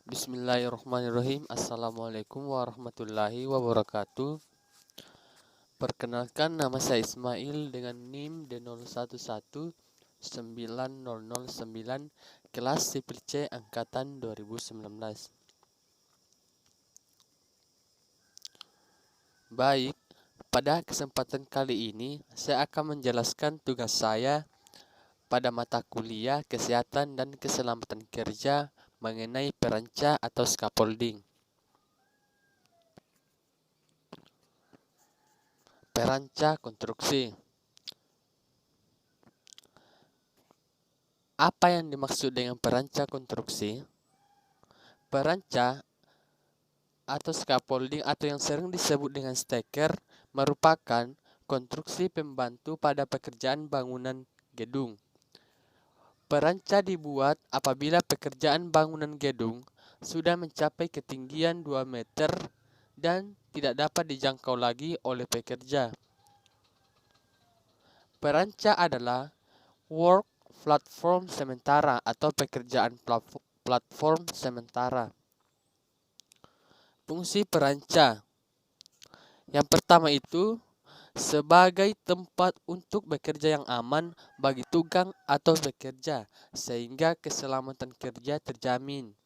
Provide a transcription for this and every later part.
Bismillahirrahmanirrahim. Assalamualaikum warahmatullahi wabarakatuh. Perkenalkan, nama saya Ismail dengan NIM D01190009 kelas sipil C angkatan 2019. Baik, pada kesempatan kali ini saya akan menjelaskan tugas saya pada mata kuliah Kesehatan dan Keselamatan Kerja mengenai peranca atau scaffolding. Peranca konstruksi. Apa yang dimaksud dengan peranca konstruksi? Peranca atau scaffolding atau yang sering disebut dengan staker merupakan konstruksi pembantu pada pekerjaan bangunan gedung. Peranca dibuat apabila pekerjaan bangunan gedung sudah mencapai ketinggian 2 meter dan tidak dapat dijangkau lagi oleh pekerja. Peranca adalah work platform sementara atau pekerjaan platform sementara. Fungsi peranca. Yang pertama itu sebagai tempat untuk bekerja yang aman bagi tukang atau pekerja sehingga keselamatan kerja terjamin.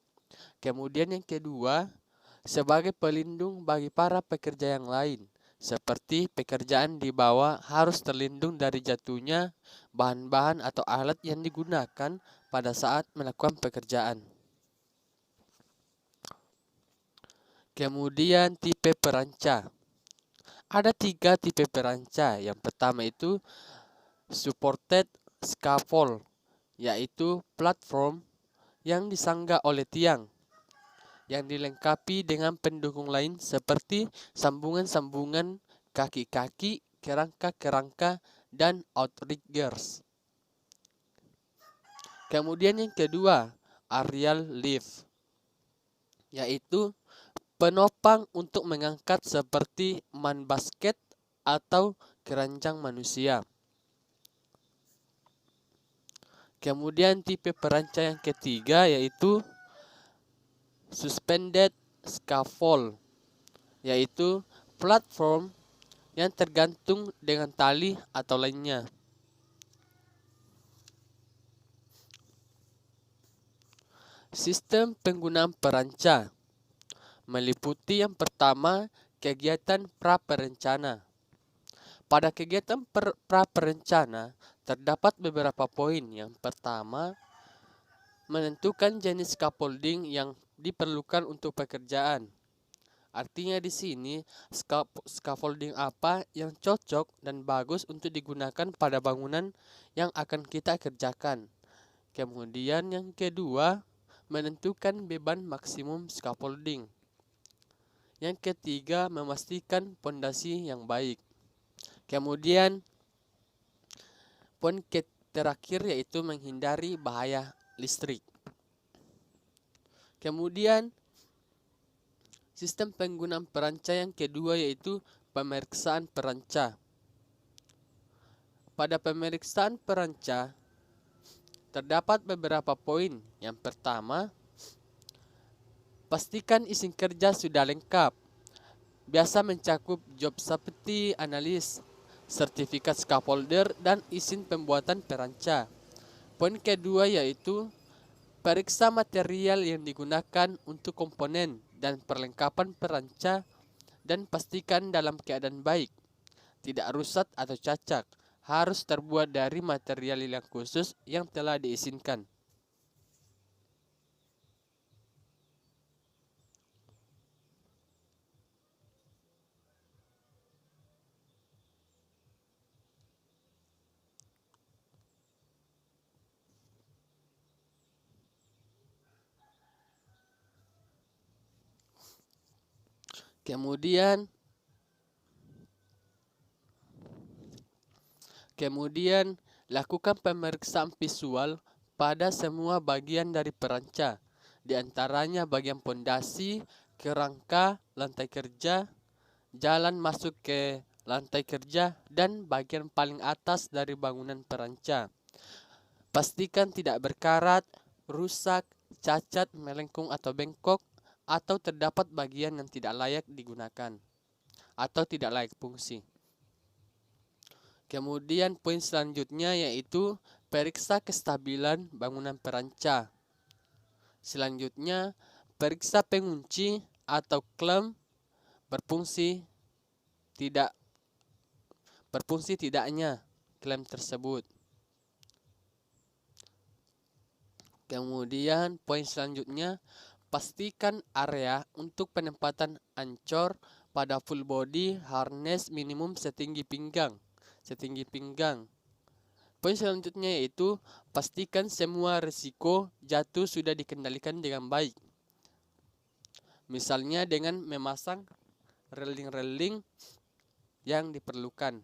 Kemudian yang kedua, sebagai pelindung bagi para pekerja yang lain, seperti pekerjaan di bawah harus terlindung dari jatuhnya bahan-bahan atau alat yang digunakan pada saat melakukan pekerjaan. Kemudian tipe peranca. Ada 3 tipe peranca. Yang pertama itu supported scaffold, yaitu platform yang disanggah oleh tiang, yang dilengkapi dengan pendukung lain seperti sambungan-sambungan kaki-kaki, kerangka-kerangka, dan outriggers. Kemudian yang kedua, aerial lift, yaitu penopang untuk mengangkat seperti man basket atau keranjang manusia. Kemudian tipe peranca yang ketiga yaitu suspended scaffold, yaitu platform yang tergantung dengan tali atau lainnya. Sistem penggunaan peranca meliputi yang pertama, kegiatan pra-perencana. Pada kegiatan pra-perencana terdapat beberapa poin. Yang pertama, menentukan jenis scaffolding yang diperlukan untuk pekerjaan. Artinya di sini scaffolding apa yang cocok dan bagus untuk digunakan pada bangunan yang akan kita kerjakan. Kemudian yang kedua, menentukan beban maksimum scaffolding. Yang ketiga, memastikan pondasi yang baik. Kemudian poin terakhir yaitu menghindari bahaya listrik. Kemudian sistem penggunaan peranca yang kedua yaitu pemeriksaan peranca. Pada pemeriksaan peranca terdapat beberapa poin. Yang pertama, pastikan izin kerja sudah lengkap. Biasa mencakup job safety analis, sertifikat scaffolder, dan izin pembuatan peranca. Poin kedua yaitu periksa material yang digunakan untuk komponen dan perlengkapan peranca dan pastikan dalam keadaan baik, tidak rusak atau cacat. Harus terbuat dari material yang khusus yang telah diizinkan. Kemudian lakukan pemeriksaan visual pada semua bagian dari peranca, di antaranya bagian pondasi, kerangka, lantai kerja, jalan masuk ke lantai kerja, dan bagian paling atas dari bangunan peranca. Pastikan tidak berkarat, rusak, cacat, melengkung atau bengkok, atau terdapat bagian yang tidak layak digunakan atau tidak layak fungsi. Kemudian poin selanjutnya yaitu periksa kestabilan bangunan peranca. Selanjutnya, periksa pengunci atau klem berfungsi tidaknya klem tersebut. Kemudian poin selanjutnya, pastikan area untuk penempatan ancor pada full body harness minimum setinggi pinggang. Poin selanjutnya yaitu pastikan semua risiko jatuh sudah dikendalikan dengan baik. Misalnya dengan memasang railing yang diperlukan.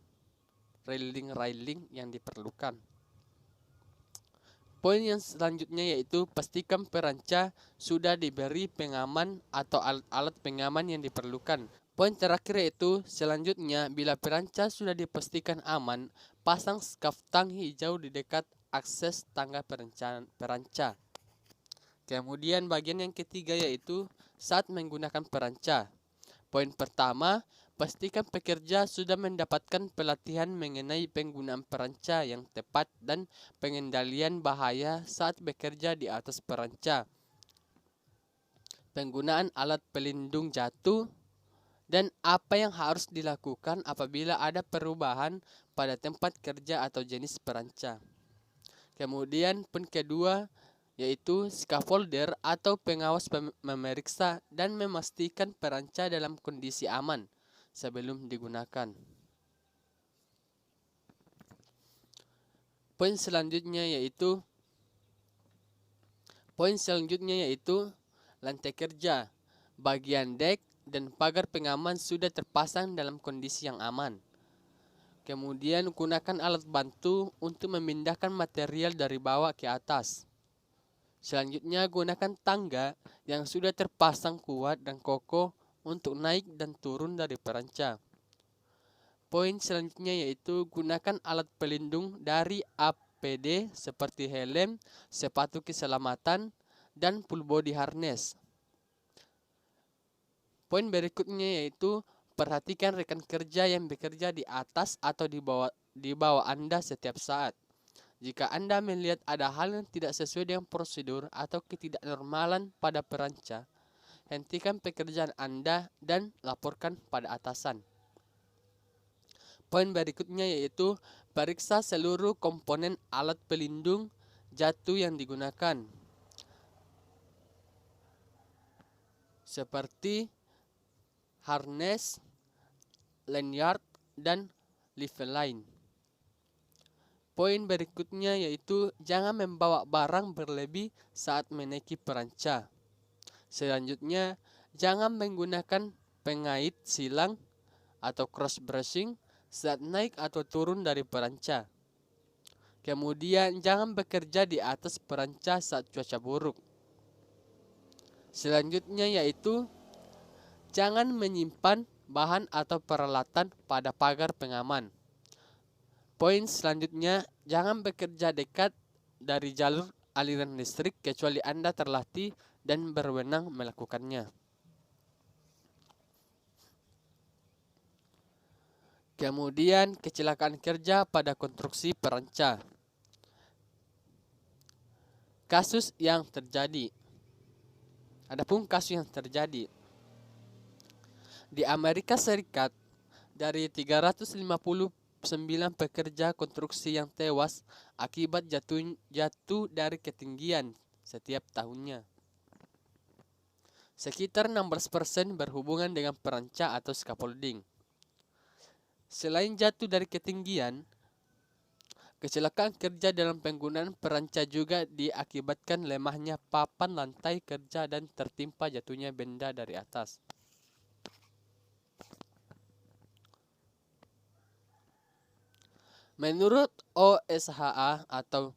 Poin yang selanjutnya yaitu pastikan peranca sudah diberi pengaman atau alat pengaman yang diperlukan. Poin terakhir yaitu selanjutnya bila peranca sudah dipastikan aman, pasang skaf tang hijau di dekat akses tangga peranca. Kemudian bagian yang ketiga yaitu saat menggunakan peranca. Poin pertama, pastikan pekerja sudah mendapatkan pelatihan mengenai penggunaan peranca yang tepat dan pengendalian bahaya saat bekerja di atas peranca. Penggunaan alat pelindung jatuh dan apa yang harus dilakukan apabila ada perubahan pada tempat kerja atau jenis peranca. Kemudian poin kedua yaitu scaffolder atau pengawas memeriksa dan memastikan peranca dalam kondisi aman sebelum digunakan. Poin selanjutnya yaitu lantai kerja, bagian dek dan pagar pengaman sudah terpasang dalam kondisi yang aman. Kemudian gunakan alat bantu untuk memindahkan material dari bawah ke atas. Selanjutnya gunakan tangga yang sudah terpasang kuat dan kokoh untuk naik dan turun dari peranca. Poin selanjutnya yaitu gunakan alat pelindung dari APD seperti helm, sepatu keselamatan, dan full body harness. Poin berikutnya yaitu perhatikan rekan kerja yang bekerja di atas atau di bawah Anda setiap saat. Jika Anda melihat ada hal yang tidak sesuai dengan prosedur atau ketidaknormalan pada peranca, hentikan pekerjaan Anda dan laporkan pada atasan. Poin berikutnya yaitu periksa seluruh komponen alat pelindung jatuh yang digunakan, seperti harness, lanyard, dan level line. Poin berikutnya yaitu jangan membawa barang berlebih saat menaiki peranca. Selanjutnya, jangan menggunakan pengait silang atau cross brushing saat naik atau turun dari peranca. Kemudian, jangan bekerja di atas peranca saat cuaca buruk. Selanjutnya yaitu jangan menyimpan bahan atau peralatan pada pagar pengaman. Poin selanjutnya, jangan bekerja dekat dari jalur aliran listrik kecuali Anda terlatih dan berwenang melakukannya. Kemudian kecelakaan kerja pada konstruksi peranca. Kasus yang terjadi. Adapun kasus yang terjadi di Amerika Serikat, dari 359 pekerja konstruksi yang tewas akibat jatuh dari ketinggian setiap tahunnya. Sekitar 16% berhubungan dengan peranca atau scaffolding. Selain jatuh dari ketinggian, kecelakaan kerja dalam penggunaan peranca juga diakibatkan lemahnya papan lantai kerja dan tertimpa jatuhnya benda dari atas. Menurut OSHA atau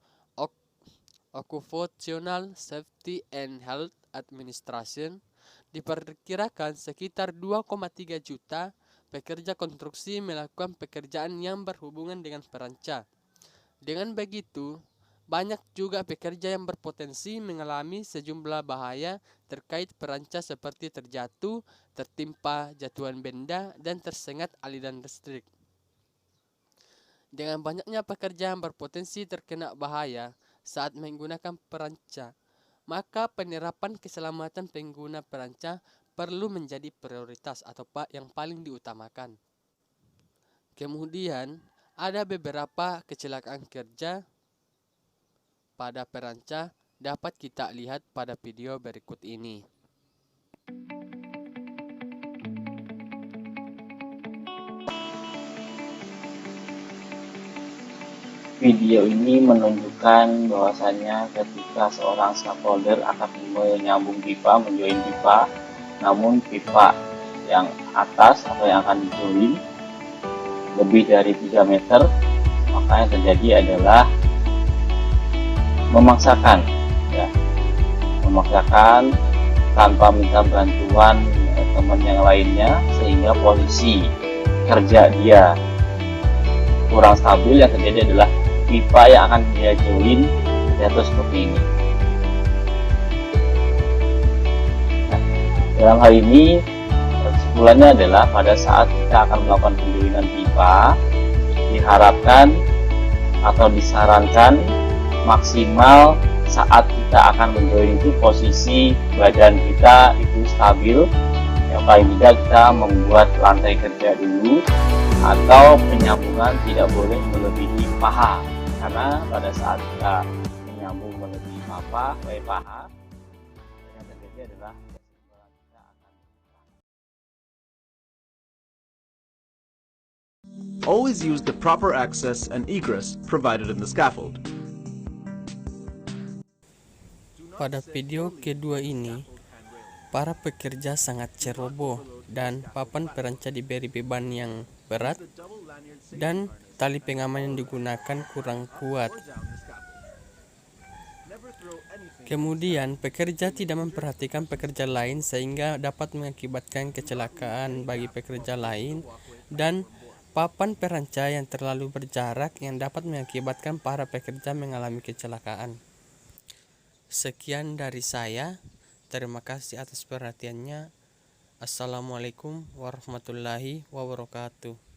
Occupational Safety and Health Administration, diperkirakan sekitar 2,3 juta pekerja konstruksi melakukan pekerjaan yang berhubungan dengan peranca. Dengan begitu, Banyak juga pekerja yang berpotensi mengalami sejumlah bahaya terkait peranca seperti terjatuh, tertimpa jatuhan benda, dan tersengat aliran listrik. Dengan banyaknya pekerja yang berpotensi terkena bahaya saat menggunakan peranca, maka penerapan keselamatan pengguna peranca perlu menjadi prioritas atau yang paling diutamakan. Kemudian, ada beberapa kecelakaan kerja pada peranca dapat kita lihat pada video berikut ini. Video ini menunjukkan bahwasannya ketika seorang scaffolder akan menyambung pipa, menjoin pipa, namun pipa yang atas atau yang akan dijoin lebih dari 3 meter, maka yang terjadi adalah memaksakan tanpa minta bantuan teman yang lainnya, sehingga posisi kerja dia kurang stabil. Yang terjadi adalah pipa yang akan dia join jatuh seperti ini. Nah, dalam hal ini kesimpulannya adalah pada saat kita akan melakukan penjoinan pipa, diharapkan atau disarankan maksimal saat kita akan menjoin itu posisi badan kita itu stabil. Yang paling tidak kita membuat lantai kerja dulu, atau penyambungan tidak boleh melebihi paha, karena pada saat kita menyambung melebihi paha, yang terjadi adalah kesimpulan kita akan Always use the proper access and egress provided in the scaffold. Pada video kedua ini, para pekerja sangat ceroboh dan papan peranca diberi beban yang berat dan tali pengaman yang digunakan kurang kuat. Kemudian pekerja tidak memperhatikan pekerja lain sehingga dapat mengakibatkan kecelakaan bagi pekerja lain, dan papan peranca yang terlalu berjarak yang dapat mengakibatkan para pekerja mengalami kecelakaan. Sekian dari saya. Terima kasih atas perhatiannya. Assalamualaikum warahmatullahi wabarakatuh.